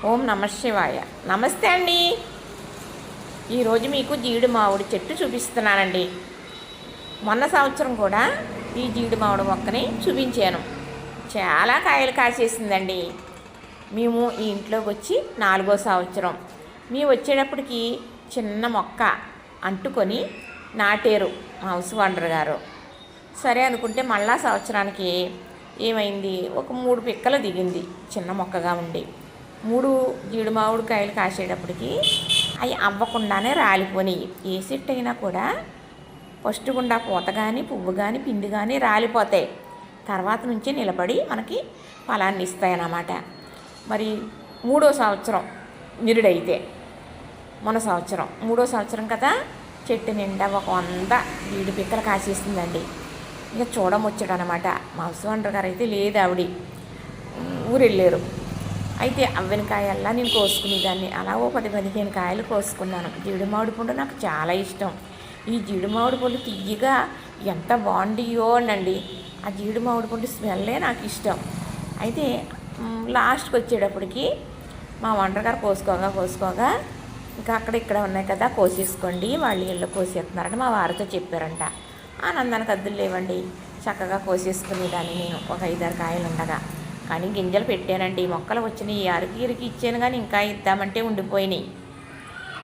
ఓం నమ శివాయ. నమస్తే అండి. ఈరోజు మీకు జీడి మామిడి చెట్టు చూపిస్తున్నానండి. మొన్న సంవత్సరం కూడా ఈ జీడి మామిడి మొక్కని చూపించాను. చాలా కాయలు కాసేసిందండి. మేము ఈ ఇంట్లోకి వచ్చి 4వ సంవత్సరం. మేము వచ్చేటప్పటికి చిన్న మొక్క అంటుకొని నాటేరు మా హౌస్ ఓనర్ గారు. సరే అనుకుంటే మళ్ళా సంవత్సరానికి ఏమైంది, ఒక 3 పిక్కలు దిగింది చిన్న మొక్కగా ఉండి. 3 జీడి మామిడి కాయలు కాసేటప్పటికి అవి అవ్వకుండానే రాలిపోయినాయి. ఏ చెట్టు అయినా కూడా ఫస్ట్ గుండా పూత కానీ పువ్వు కానీ పిండి కానీ రాలిపోతాయి, తర్వాత నుంచి నిలబడి మనకి ఫలాన్ని ఇస్తాయన్నమాట. మరి 3వ సంవత్సరం నిరుడైతే మన సంవత్సరం 3వ సంవత్సరం కదా, చెట్టు నిండా ఒక 100 జీడి పిక్కలు కాసేసిందండి. ఇక చూడముచ్చాడు అనమాట. మా హౌస్ ఓనర్ గారు అయితే లేదు, ఆవిడ ఊరు వెళ్ళారు. అయితే అవ్వని కాయల్లా నేను కోసుకునేదాన్ని. అలా ఓ 10-15 కాయలు కోసుకున్నాను. జీడి మామిడి పండు నాకు చాలా ఇష్టం. ఈ జీడి మామిడి పళ్ళు తియ్యగా ఎంత బాగుండియో అండి. ఆ జీడి మామిడి పండు స్మెల్లే నాకు ఇష్టం. అయితే లాస్ట్కి వచ్చేటప్పటికి మా ఓనర్ గారు కోసుకోగా ఇంకా అక్కడ ఇక్కడ ఉన్నాయి కదా, కోసేసుకోండి, వాళ్ళు ఇళ్ళు కోసేస్తున్నారంటే మా వారితో చెప్పారంట. ఆనందానికి అద్దులు లేవండి, చక్కగా కోసేసుకునేదాన్ని నేను ఒక 5-6 కాయలు ఉండగా. కానీ గింజలు పెట్టానండి, మొక్కలు వచ్చినాయి, అరికి ఇచ్చాను కానీ ఇంకా ఇద్దామంటే ఉండిపోయినాయి.